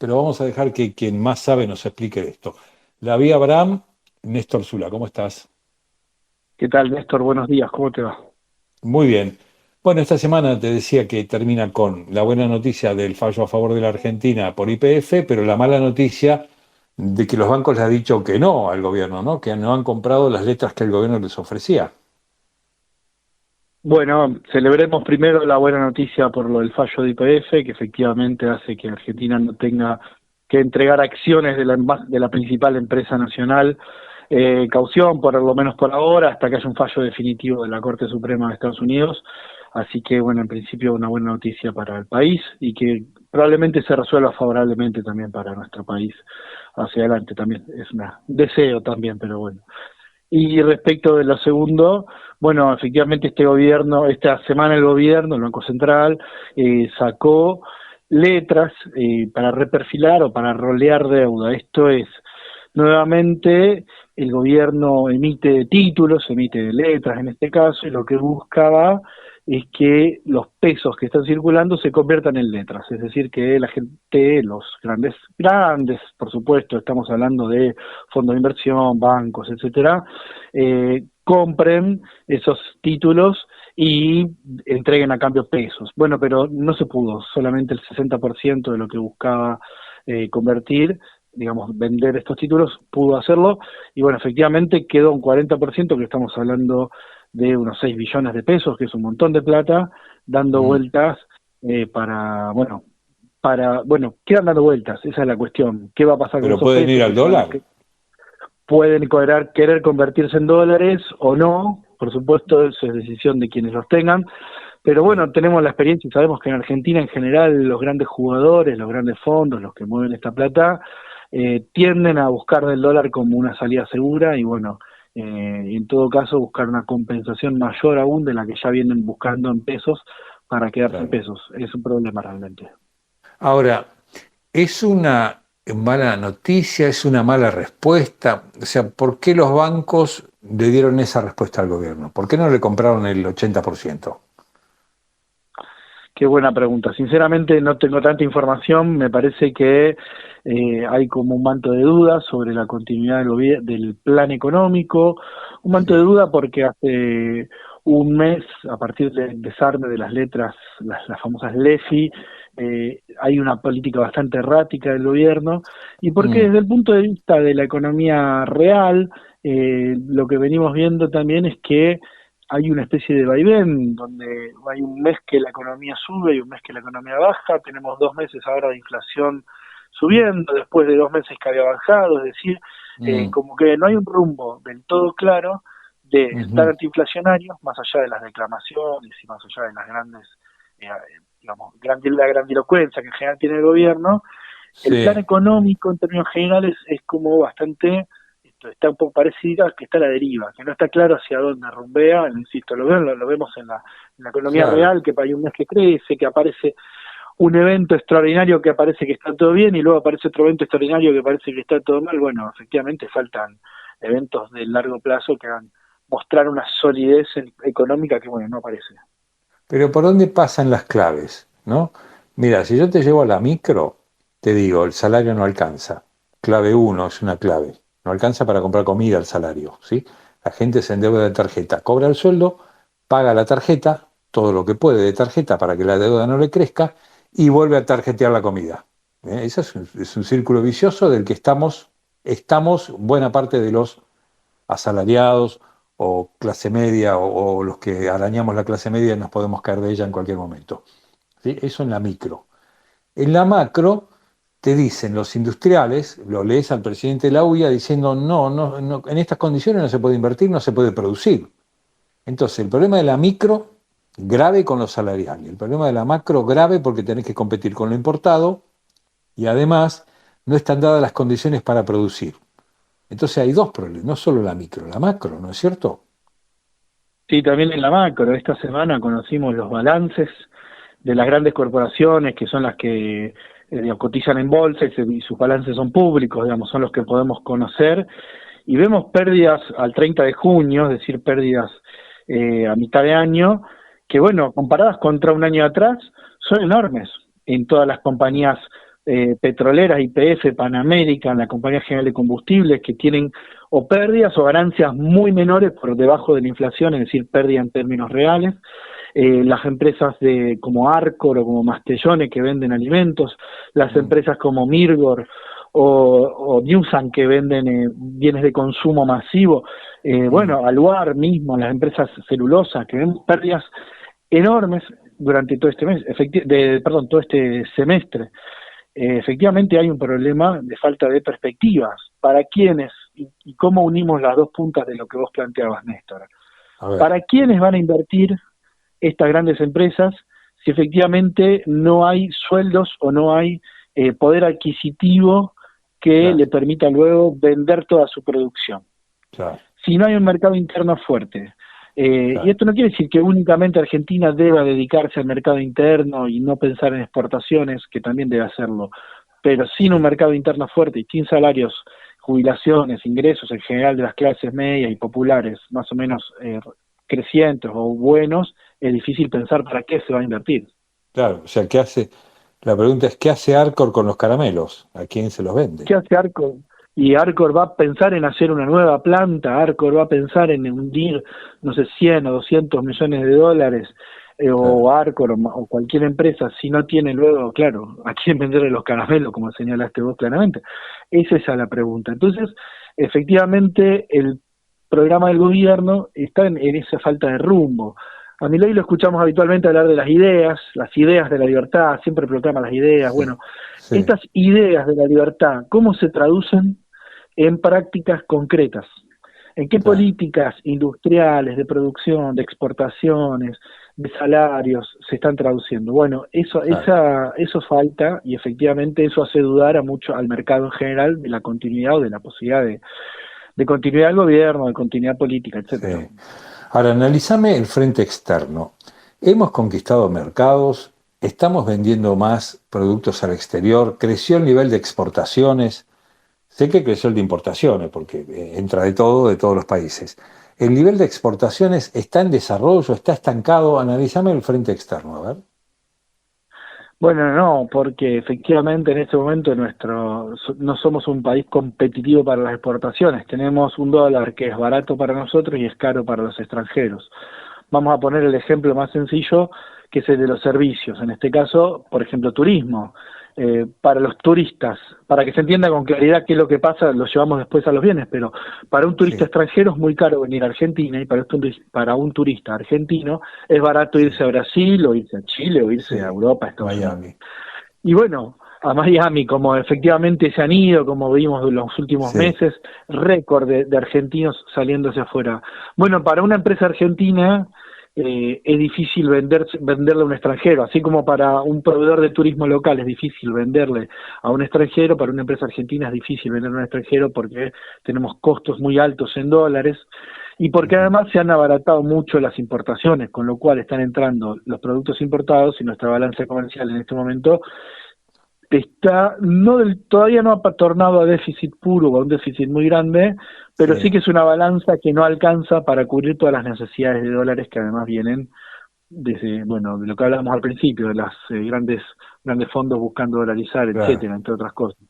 pero vamos a dejar que quien más sabe nos explique esto. La vi Abraham, Néstor Zula, ¿cómo estás? ¿Qué tal, Néstor? Buenos días, ¿cómo te va? Muy bien. Bueno, esta semana te decía que termina con la buena noticia del fallo a favor de la Argentina por YPF, pero la mala noticia de que los bancos le han dicho que no al gobierno, ¿no? Que no han comprado las letras que el gobierno les ofrecía. Bueno, celebremos primero la buena noticia por lo del fallo de YPF, que efectivamente hace que Argentina no tenga que entregar acciones de la principal empresa nacional, caución, por lo menos por ahora, hasta que haya un fallo definitivo de la Corte Suprema de Estados Unidos. Así que, bueno, en principio una buena noticia para el país y que probablemente se resuelva favorablemente también para nuestro país hacia adelante. También es un deseo también, pero bueno. Y respecto de lo segundo, bueno, efectivamente este gobierno, esta semana el gobierno, el Banco Central, sacó letras para reperfilar o para rolear deuda. Esto es, nuevamente, el gobierno emite títulos, emite letras en este caso, y lo que buscaba es que los pesos que están circulando se conviertan en letras, es decir, que la gente, los grandes, por supuesto, estamos hablando de fondos de inversión, bancos, etcétera, compren esos títulos y entreguen a cambio pesos. Bueno, pero no se pudo, solamente el 60% de lo que buscaba convertir, digamos, vender estos títulos, pudo hacerlo, y bueno, efectivamente quedó un 40%, que estamos hablando de unos 6 billones de pesos, que es un montón de plata, dando Mm. vueltas bueno, quedan dando vueltas, esa es la cuestión. ¿Qué va a pasar con Pero esos pueden ir pesos que al se van a dólar. pueden querer convertirse en dólares o no? Por supuesto, eso es decisión de quienes los tengan, pero Sí. bueno, tenemos la experiencia y sabemos que en Argentina en general los grandes jugadores, los grandes fondos, los que mueven esta plata, tienden a buscar del dólar como una salida segura y bueno, en todo caso buscar una compensación mayor aún de la que ya vienen buscando en pesos para quedarse en Claro. pesos. Es un problema realmente. Ahora, ¿es una mala noticia? ¿Es una mala respuesta? O sea, ¿por qué los bancos le dieron esa respuesta al gobierno? ¿Por qué no le compraron el 80%? Qué buena pregunta. Sinceramente no tengo tanta información. Me parece que hay como un manto de dudas sobre la continuidad del plan económico. Un manto de Sí. duda porque hace un mes, a partir del desarme de las letras, las famosas LEFI, hay una política bastante errática del gobierno. Y porque Mm. desde el punto de vista de la economía real, lo que venimos viendo también es que hay una especie de vaivén donde hay un mes que la economía sube y un mes que la economía baja, tenemos 2 meses ahora de inflación subiendo, después de 2 meses que había bajado, es decir, Mm. como que no hay un rumbo del todo claro de estar Ujú. antiinflacionarios, más allá de las declamaciones y más allá de las grandes, digamos, la grandilocuencia que en general tiene el gobierno. El plan Sí, económico en términos generales es como bastante, esto está un poco parecido a que está a la deriva, que no está claro hacia dónde rumbea, insisto, lo vemos en la economía claro. real, que hay un mes que crece, que aparece un evento extraordinario que parece que está todo bien y luego aparece otro evento extraordinario que parece que está todo mal. Bueno, efectivamente faltan eventos de largo plazo que hagan mostrar una solidez económica que, bueno, no aparece. Pero ¿por dónde pasan las claves? ¿No? Mira, si yo te llevo a la micro, te digo, el salario no alcanza. Clave uno es una clave. No alcanza para comprar comida el salario, ¿sí? La gente se endeuda de tarjeta, cobra el sueldo, paga la tarjeta, todo lo que puede de tarjeta para que la deuda no le crezca, y vuelve a tarjetear la comida. Ese es un círculo vicioso del que estamos buena parte de los asalariados o clase media o los que arañamos la clase media y nos podemos caer de ella en cualquier momento. ¿Sí? Eso en la micro. En la macro te dicen los industriales, lo lees al presidente de la UIA diciendo no, en estas condiciones no se puede invertir, no se puede producir. Entonces, el problema de la micro, grave con los salariales. El problema de la macro, grave porque tenés que competir con lo importado y además no están dadas las condiciones para producir. Entonces hay dos problemas, no solo la micro, la macro, ¿no es cierto? Sí, también en la macro, esta semana conocimos los balances de las grandes corporaciones que son las que digamos, cotizan en bolsa y sus balances son públicos, digamos, son los que podemos conocer y vemos pérdidas al 30 de junio, es decir, pérdidas a mitad de año, que bueno, comparadas contra un año atrás, son enormes en todas las compañías petroleras, YPF, Pan American, la Compañía General de Combustibles, que tienen o pérdidas o ganancias muy menores por debajo de la inflación, es decir, pérdida en términos reales. Las empresas como Arcor o como Mastellone que venden alimentos, las empresas como Mirgor o Newsan que venden bienes de consumo masivo, bueno, Aluar mismo, las empresas celulosas que ven pérdidas enormes durante todo este mes, todo este semestre. Efectivamente hay un problema de falta de perspectivas. ¿Para quiénes? Y cómo unimos las dos puntas de lo que vos planteabas, Néstor. ¿Para quiénes van a invertir estas grandes empresas si efectivamente no hay sueldos o no hay poder adquisitivo que le permita luego vender toda su producción? Si no hay un mercado interno fuerte. Y esto no quiere decir que únicamente Argentina deba dedicarse al mercado interno y no pensar en exportaciones, que también debe hacerlo, pero sin un mercado interno fuerte y sin salarios, jubilaciones, ingresos en general de las clases medias y populares más o menos crecientes o buenos, es difícil pensar para qué se va a invertir. Claro, o sea, la pregunta es, ¿qué hace Arcor con los caramelos? ¿A quién se los vende? ¿Qué hace Arcor? Y Arcor va a pensar en hacer una nueva planta, Arcor va a pensar en hundir, no sé, 100 o 200 millones de dólares, o Arcor o cualquier empresa, si no tiene luego, claro, a quién venderle los caramelos, como señalaste vos claramente. Esa es la pregunta. Entonces, efectivamente, el programa del gobierno está en esa falta de rumbo. A Milei lo escuchamos habitualmente hablar de las ideas de la libertad, siempre proclama las ideas. Bueno, estas ideas de la libertad, ¿cómo se traducen en prácticas concretas? ¿En qué políticas industriales, de producción, de exportaciones, de salarios se están traduciendo? Bueno, eso falta, y efectivamente eso hace dudar al mercado en general de la continuidad o de la posibilidad de continuidad del gobierno, de continuidad política, etcétera. Sí. Ahora, analízame el frente externo. Hemos conquistado mercados, estamos vendiendo más productos al exterior, creció el nivel de exportaciones, sé que creció el de importaciones, porque entra de todos los países. ¿El nivel de exportaciones está en desarrollo, está estancado? Analízame el frente externo, a ver. Bueno, no, porque efectivamente en este momento no somos un país competitivo para las exportaciones. Tenemos un dólar que es barato para nosotros y es caro para los extranjeros. Vamos a poner el ejemplo más sencillo, que es el de los servicios. En este caso, por ejemplo, turismo. Para los turistas, para que se entienda con claridad qué es lo que pasa, lo llevamos después a los bienes, pero para un turista extranjero es muy caro venir a Argentina y para un turista argentino es barato irse a Brasil o irse a Chile o irse a Europa, a Estados Unidos. Y bueno, a Miami, como efectivamente se han ido, como vimos en los últimos meses, récord de argentinos saliéndose afuera. Bueno, para una empresa argentina es difícil venderle a un extranjero, así como para un proveedor de turismo local es difícil venderle a un extranjero, para una empresa argentina es difícil venderle a un extranjero porque tenemos costos muy altos en dólares y porque además se han abaratado mucho las importaciones, con lo cual están entrando los productos importados y nuestra balanza comercial en este momento todavía no ha tornado a déficit puro o a un déficit muy grande, pero sí que es una balanza que no alcanza para cubrir todas las necesidades de dólares que además vienen desde, bueno, de lo que hablábamos al principio, de las grandes fondos buscando dolarizar, etcétera, entre otras cosas.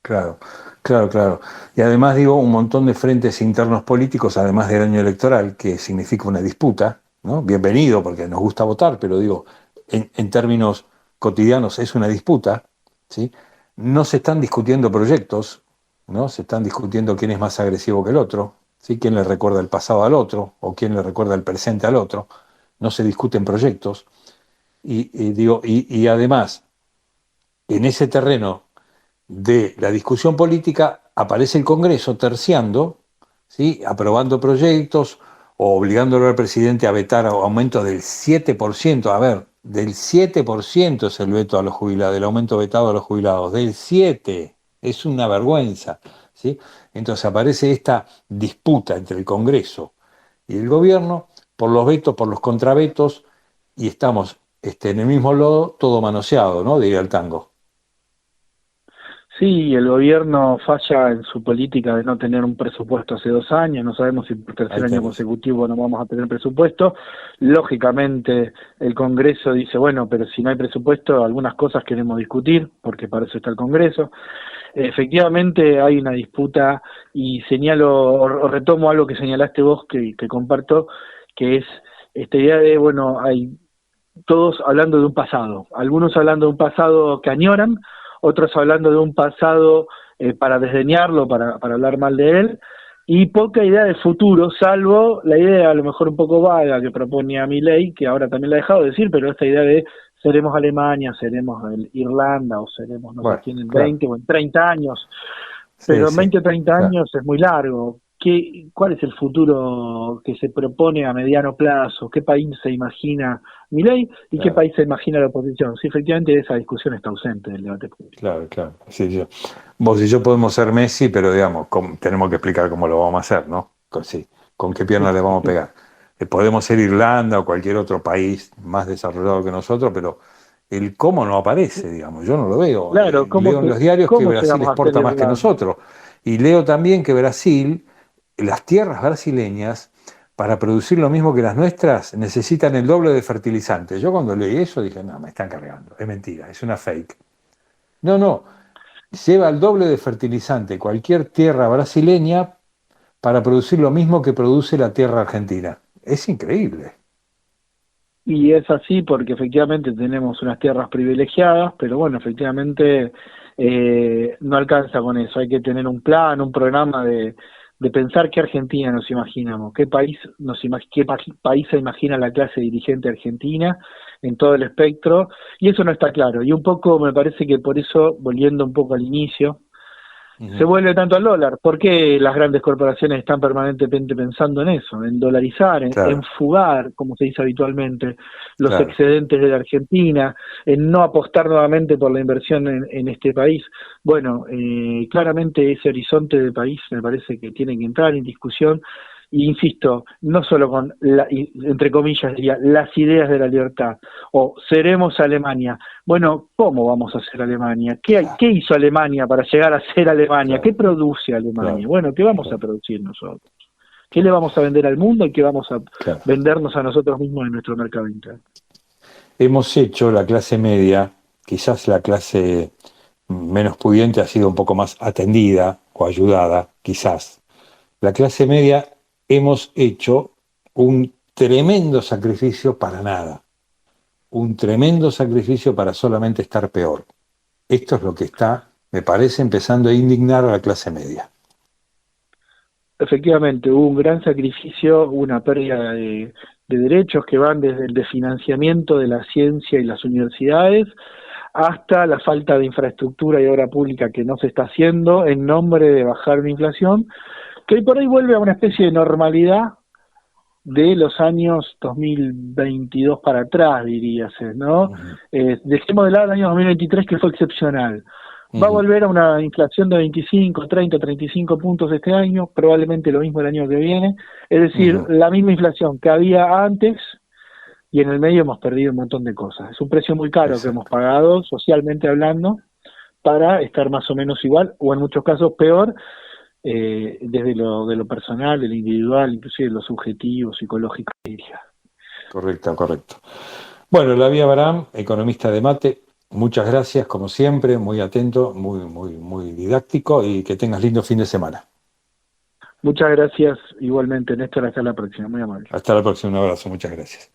Claro. Y además digo, un montón de frentes internos políticos, además del año electoral, que significa una disputa, ¿no? Bienvenido, porque nos gusta votar, pero digo, en términos cotidianos es una disputa, ¿sí? No se están discutiendo proyectos, ¿no? Se están discutiendo quién es más agresivo que el otro, ¿sí? Quién le recuerda el pasado al otro o quién le recuerda el presente al otro. No se discuten proyectos. Y además, en ese terreno de la discusión política aparece el Congreso terciando, ¿sí? Aprobando proyectos o obligándolo al presidente a vetar aumentos del 7%. A ver, del 7% es el veto a los jubilados, el aumento vetado a los jubilados, del 7%. Es una vergüenza, ¿sí? Entonces aparece esta disputa entre el Congreso y el gobierno por los vetos, por los contravetos, y estamos en el mismo lodo, todo manoseado, ¿no? Diría el tango. Sí, el gobierno falla en su política de no tener un presupuesto hace 2 años, no sabemos si por Ahí tercer año tenés. consecutivo no vamos a tener presupuesto. Lógicamente el Congreso dice, bueno, pero si no hay presupuesto, algunas cosas queremos discutir, porque para eso está el Congreso. Efectivamente hay una disputa y señalo o retomo algo que señalaste vos que comparto, que es esta idea de, bueno, hay todos hablando de un pasado, algunos hablando de un pasado que añoran, otros hablando de un pasado para desdeñarlo, para hablar mal de él, y poca idea de futuro, salvo la idea a lo mejor un poco vaga que proponía Milei, que ahora también la ha dejado de decir, pero esta idea de seremos Alemania, seremos Irlanda o seremos no sé Bueno, quién en claro. 20 o en 30 años, Sí, pero en sí, 20 o 30 claro, años es muy largo. ¿Cuál es el futuro que se propone a mediano plazo? ¿Qué país se imagina Milei y qué claro, país se imagina la oposición? Sí, efectivamente esa discusión está ausente del debate público. claro, claro. Sí, vos y yo podemos ser Messi, pero digamos, tenemos que explicar cómo lo vamos a hacer, ¿no? Sí, con qué pierna le vamos a pegar. Podemos ser Irlanda o cualquier otro país más desarrollado que nosotros, pero el cómo no aparece, digamos, yo no lo veo. Claro, Leo en los diarios que cómo Brasil llegamos a ser exporta más que Irlanda? nosotros. Y leo también que Brasil, las tierras brasileñas, para producir lo mismo que las nuestras, necesitan el doble de fertilizantes. Yo cuando leí eso dije, no, me están cargando, es mentira, es una fake. No, no, lleva el doble de fertilizante cualquier tierra brasileña para producir lo mismo que produce la tierra argentina. Es increíble. Y es así porque efectivamente tenemos unas tierras privilegiadas, pero bueno, efectivamente no alcanza con eso. Hay que tener un plan, un programa de pensar qué Argentina nos imaginamos, qué país país se imagina la clase dirigente argentina en todo el espectro, y eso no está claro. Y un poco me parece que por eso, volviendo un poco al inicio, se Ujú. vuelve tanto al dólar. ¿Por qué las grandes corporaciones están permanentemente pensando en eso? En dolarizar, en Claro, fugar, como se dice habitualmente, los claro, excedentes de la Argentina, en no apostar nuevamente por la inversión en este país. Bueno, claramente ese horizonte de país me parece que tiene que entrar en discusión. Y insisto, no solo con, entre comillas diría, las ideas de la libertad, o seremos Alemania. Bueno, ¿cómo vamos a ser Alemania? claro, ¿Qué hizo Alemania para llegar a ser Alemania? ¿Qué claro, produce Alemania? claro, Bueno, ¿qué vamos a claro, producir nosotros? ¿Qué le claro, vamos a vender al mundo y qué vamos a claro. vendernos a nosotros mismos en nuestro mercado interno? Hemos hecho la clase media, quizás la clase menos pudiente ha sido un poco más atendida o ayudada, quizás. La clase media hemos hecho un tremendo sacrificio para nada, un tremendo sacrificio para solamente estar peor. Esto es lo que está, me parece, empezando a indignar a la clase media. Efectivamente, hubo un gran sacrificio, hubo una pérdida de derechos que van desde el desfinanciamiento de la ciencia y las universidades hasta la falta de infraestructura y obra pública que no se está haciendo en nombre de bajar la inflación, que hoy por hoy vuelve a una especie de normalidad de los años 2022 para atrás, diríase, ¿no? Ujú, Dejemos de lado el año 2023 que fue excepcional. Va a ujú, volver a una inflación de 25, 30, 35 puntos este año, probablemente lo mismo el año que viene, es decir, ujú. la misma inflación que había antes y en el medio hemos perdido un montón de cosas. Es un precio muy caro que hemos Exacto. pagado, socialmente hablando, para estar más o menos igual, o en muchos casos peor, desde de lo personal, de lo individual, inclusive de lo subjetivo, psicológico, diría. Correcto, correcto. Bueno, Lavi Abraham, economista de mate, muchas gracias, como siempre, muy atento, muy didáctico y que tengas lindo fin de semana. Muchas gracias igualmente, Néstor, hasta la próxima, muy amable. Hasta la próxima, un abrazo, muchas gracias.